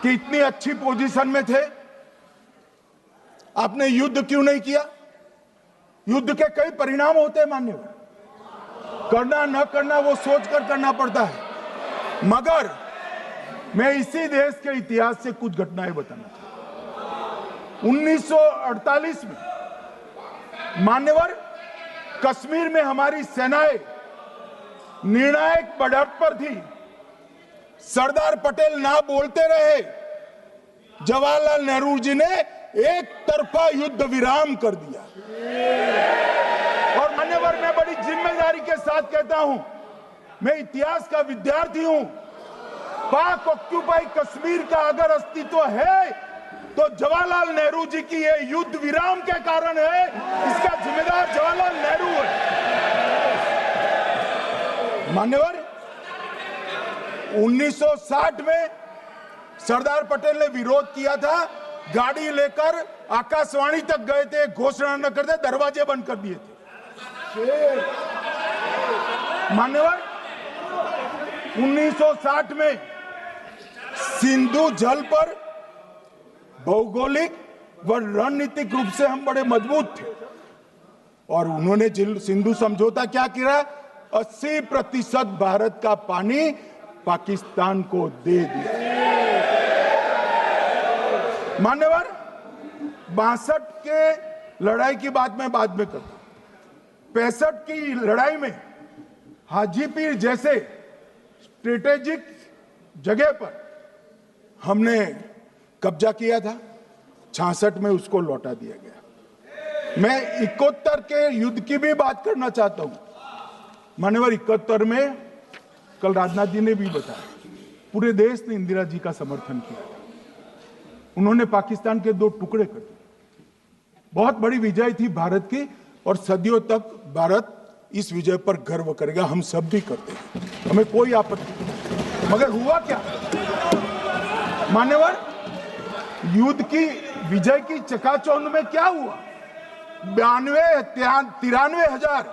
A: कि इतनी अच्छी पोजीशन में थे, आपने युद्ध क्यों नहीं किया? युद्ध के कई परिणाम होते हैं मान्यवर, करना न करना वो सोचकर करना पड़ता है। मगर मैं इसी देश के इतिहास से कुछ घटनाएं बताना चाहता हूं। 1948 में मान्यवर कश्मीर में हमारी सेनाएं निर्णायक बढ़त पर थी। सरदार पटेल ना बोलते रहे, जवाहरलाल नेहरू जी ने एक तरफा युद्ध विराम कर दिया। और मान्यवर मैं बड़ी जिम्मेदारी के साथ कहता हूं, मैं इतिहास का विद्यार्थी हूं, पाक ऑक्यूपाई कश्मीर का अगर अस्तित्व है तो जवाहरलाल नेहरू जी की ये युद्ध विराम के कारण है। इसका जिम्मेदार जवाहरलाल नेहरू है। मान्यवर 1960 में सरदार पटेल ने विरोध किया था, गाड़ी लेकर आकाशवाणी तक गए थे, घोषणा न करते दरवाजे बंद कर दिए थे। मान्यवर 1960 में सिंधु जल पर भौगोलिक व रणनीतिक रूप से हम बड़े मजबूत थे और उन्होंने सिंधु समझौता क्या किया? 80% भारत का पानी पाकिस्तान को दे दिया। मान्यवर 62 के लड़ाई की बात मैं बाद में करता हूं। 65 की लड़ाई में हाजीपीर जैसे स्ट्रेटेजिक जगह पर हमने कब्जा किया था। 66 में उसको लौटा दिया गया। मैं 71 के युद्ध की भी बात करना चाहता हूं। मान्यवर 71 में कल राजनाथ जी ने भी बताया, पूरे देश ने इंदिरा जी का समर्थन किया। उन्होंने पाकिस्तान के 2 टुकड़े कर दिए। बहुत बड़ी विजय थी भारत की और सदियों तक भारत इस विजय पर गर्व करेगा। हम सब भी करते हैं, हमें कोई आपत्ति नहीं। मगर हुआ क्या मान्यवर? युद्ध की विजय की चकाचौंध में क्या हुआ? 93 हजार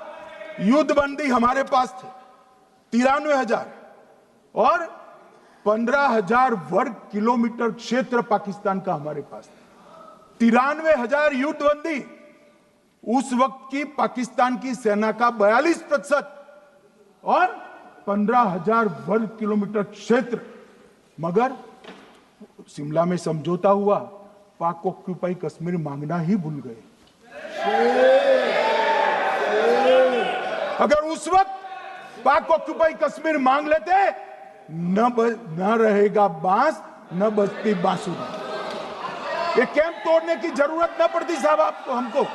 A: युद्धबंदी हमारे पास थे, 93,000 और 15,000 वर्ग किलोमीटर क्षेत्र पाकिस्तान का हमारे पास था। 93,000 युद्धबंदी उस वक्त की पाकिस्तान की सेना का 42% और 15,000 वर्ग किलोमीटर क्षेत्र। मगर शिमला में समझौता हुआ, पाक ऑक्यूपाई कश्मीर मांगना ही भूल गए। अगर उस वक्त पाक ऑक्यूपाई कश्मीर मांग लेते, न रहेगा बांस न बजती बांसुरी। ये कैंप तोड़ने की जरूरत न पड़ती साहब आपको, हमको।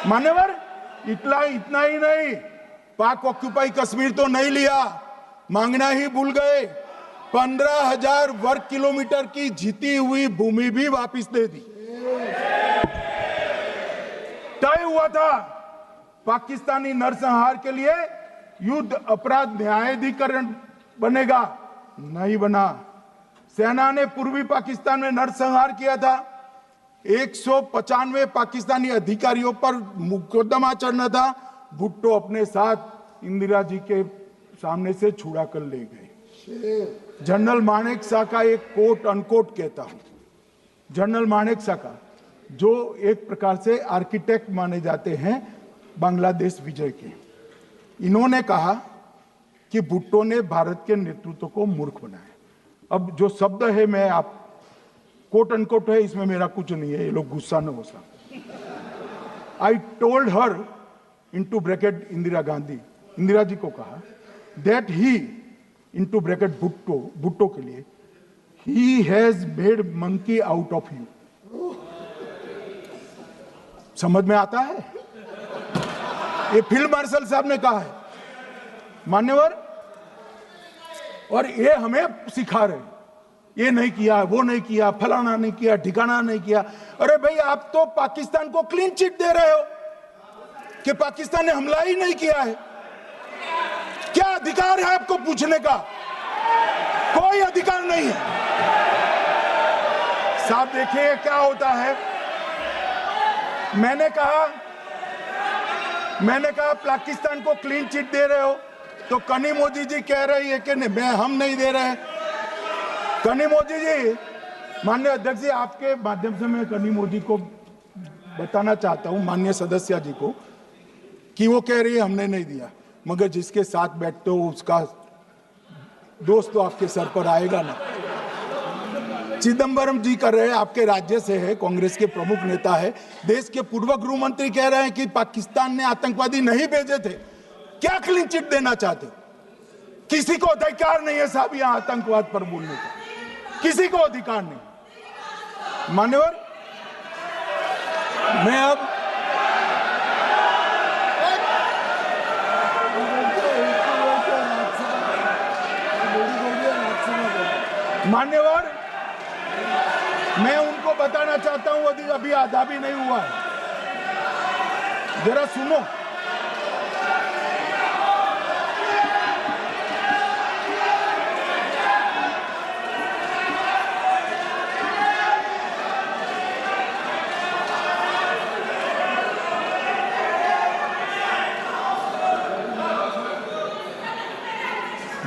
A: मान्यवर इतना ही नहीं, पाक ऑक्यूपाई कश्मीर तो नहीं लिया, मांगना ही भूल गए। 15,000 वर्ग किलोमीटर की जीती हुई भूमि भी वापस दे दी। तय हुआ था पाकिस्तानी नरसंहार के लिए युद्ध अपराध न्यायाधिकरण बनेगा, नहीं बना। सेना ने पूर्वी पाकिस्तान में नरसंहार किया था। 195 पाकिस्तानी अधिकारियों पर मुकदमा चढ़ना था। भुट्टो अपने साथ इंदिरा जी के सामने से छुड़ा कर ले गए। जनरल मानेकशॉ का एक कोट अनकोट कहता हूं, जनरल मानेकशॉ का, जो एक प्रकार से आर्किटेक्ट माने जाते हैं बांग्लादेश विजय के, इन्होंने कहा कि भुट्टो ने भारत के नेतृत्व को मूर्ख बनाया। अब जो शब्द है, मैं आप कोट अनकोट है, इसमें मेरा कुछ नहीं है, ये लोग गुस्सा न हो सकते। I told her into bracket Indira Gandhi, Indira ji को कहा that he into bracket Bhutto के लिए, he has made monkey out of you. समझ में आता है? ये फील्ड मार्शल साहब ने कहा है मान्यवर, और ये हमें सिखा रहे, ये नहीं किया, वो नहीं किया, फलाना नहीं किया, ठिकाना नहीं किया। अरे भाई, आप तो पाकिस्तान को क्लीन चिट दे रहे हो कि पाकिस्तान ने हमला ही नहीं किया है। क्या अधिकार है आपको पूछने का? कोई अधिकार नहीं है साहब। देखिए क्या होता है, मैंने कहा पाकिस्तान को क्लीन चिट दे रहे हो, तो कनी मोदी जी कह रही है कि नहीं, हम नहीं दे रहे। कनी मोदी जी माननीय अध्यक्ष जी, आपके माध्यम से मैं कनी मोदी को बताना चाहता हूं, माननीय सदस्य जी को, कि वो कह रही है हमने नहीं दिया, मगर जिसके साथ बैठते हो उसका दोस्त तो आपके सर पर आएगा ना। चिदंबरम जी कर रहे हैं, आपके राज्य से है, कांग्रेस के प्रमुख नेता है, देश के पूर्व गृह मंत्री कह रहे हैं कि पाकिस्तान ने आतंकवादी नहीं भेजे थे। क्या क्लीन चिट देना चाहते? किसी को अधिकार नहीं है साहब यहां आतंकवाद पर बोलने का, किसी को अधिकार नहीं। मान्यवर, मैं अब मान्यवर, मैं उनको बताना चाहता हूं, अभी आधा भी नहीं हुआ है, जरा सुनो।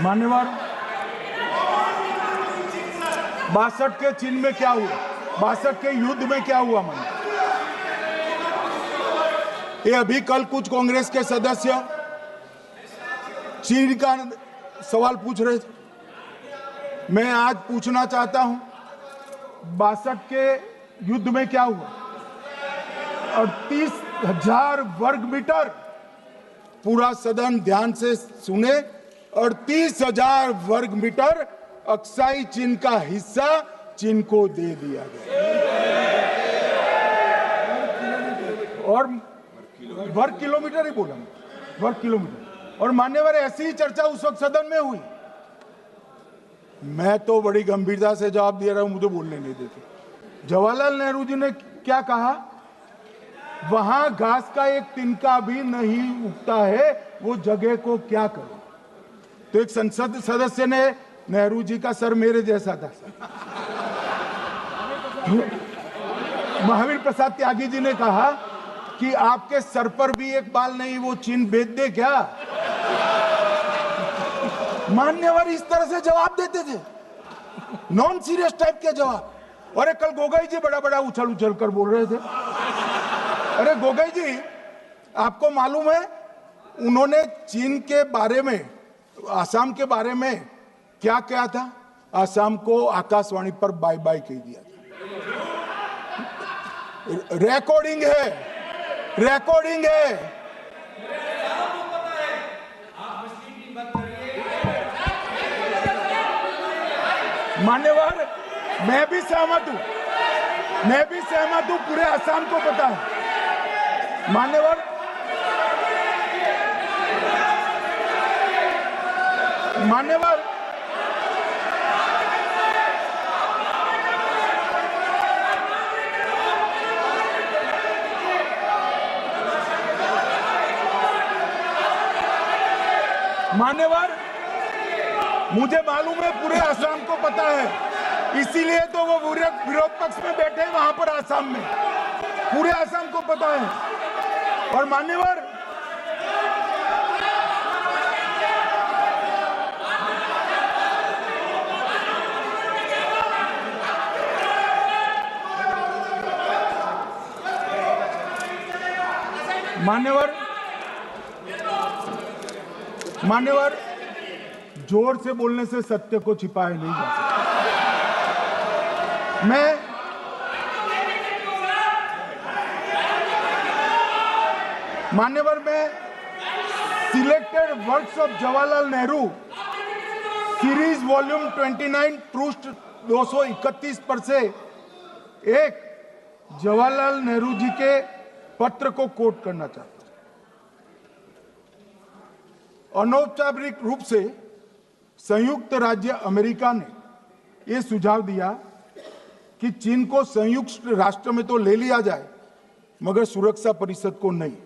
A: मान्यवर, 62 के चिन्ह में क्या हुआ, 62 के युद्ध में क्या हुआ? मन ये अभी कल कुछ कांग्रेस के सदस्य चीन का सवाल पूछ रहे थे, मैं आज पूछना चाहता हूं 62 के युद्ध में क्या हुआ? 38,000 वर्ग मीटर, पूरा सदन ध्यान से सुने, 38,000 वर्ग मीटर अक्साई चीन का हिस्सा चीन को दे दिया गया, और वर्ग किलोमीटर ही बोला, वर्ग किलोमीटर। और मान्यवर, ऐसी ही चर्चा उस वक्त सदन में हुई, मैं तो बड़ी गंभीरता से जवाब दे रहा हूं, मुझे बोलने नहीं देते। जवाहरलाल नेहरू जी ने क्या कहा? वहां घास का एक तिनका भी नहीं उगता है, वो जगह को क्या करे? तो एक संसद सदस्य ने, नेहरू जी का सर मेरे जैसा था, महावीर प्रसाद त्यागी जी ने कहा कि आपके सर पर भी एक बाल नहीं, वो चीन बेच दे क्या? मान्यवर इस तरह से जवाब देते थे, नॉन सीरियस टाइप के जवाब। और कल गोगोई जी बड़ा बड़ा उछल उछल कर बोल रहे थे। अरे गोगोई जी, आपको मालूम है उन्होंने चीन के बारे में, आसाम के बारे में क्या क्या था? आसाम को आकाशवाणी पर बाय बाय कह दिया था। रिकॉर्डिंग है, रिकॉर्डिंग है। मान्यवर, मैं भी सहमत हूं, मैं भी सहमत हूं, पूरे आसाम को पता है। मान्यवर, मान्यवर, मान्यवर, मुझे मालूम है पूरे आसाम को पता है, इसीलिए तो वो विरोध पक्ष में बैठे हैं वहां पर आसाम में, पूरे आसाम को पता है। और मान्यवर, मान्यवर, मान्यवर, जोर से बोलने से सत्य को छिपाया नहीं जा सकता। मान्यवर, मैं selected works of Jawaharlal Nehru series volume 29 पृष्ठ 231 पर से एक जवाहरलाल नेहरू जी के पत्र को कोट करना चाहता हूं। अनौपचारिक रूप से संयुक्त राज्य अमेरिका ने यह सुझाव दिया कि चीन को संयुक्त राष्ट्र में तो ले लिया जाए, मगर सुरक्षा परिषद को नहीं,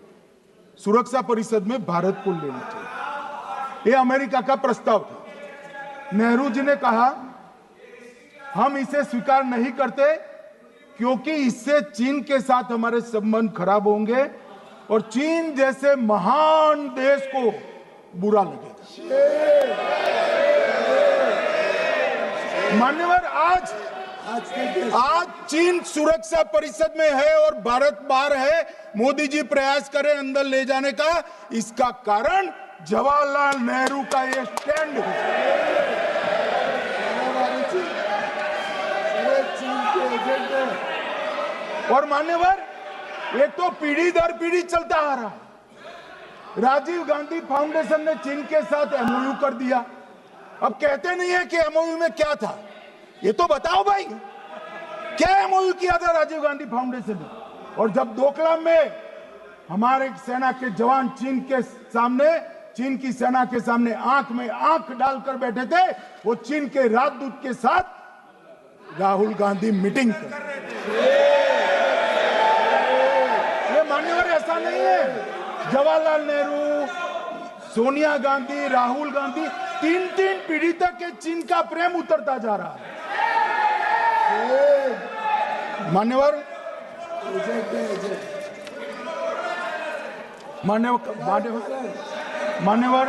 A: सुरक्षा परिषद में भारत को लेना चाहिए। यह अमेरिका का प्रस्ताव था। नेहरू जी ने कहा हम इसे स्वीकार नहीं करते, क्योंकि इससे चीन के साथ हमारे संबंध खराब होंगे और चीन जैसे महान देश को बुरा लगेगा। मान्यवर, आज चीन सुरक्षा परिषद में है और भारत बाहर है। मोदी जी प्रयास करें अंदर ले जाने का, इसका कारण जवाहरलाल नेहरू का ये स्टैंड है। और मान्यवर, ये तो पीढ़ी दर पीढ़ी चलता आ रहा है। राजीव गांधी फाउंडेशन ने चीन के साथ एमओयू कर दिया। अब कहते नहीं है कि एमओयू में क्या था, ये तो बताओ भाई, क्या एमओयू किया था राजीव गांधी फाउंडेशन ने? और जब डोकलाम में हमारे सेना के जवान चीन की सेना के सामने आंख में आंख डालकर बैठे थे, वो चीन के राजदूत के साथ राहुल गांधी मीटिंग कर। ये मान्यवर ऐसा नहीं है। जवाहरलाल नेहरू, सोनिया गांधी, राहुल गांधी, तीन पीढ़ी तक के चीन का प्रेम उतरता जा रहा है। मान्यवर, मान्यवर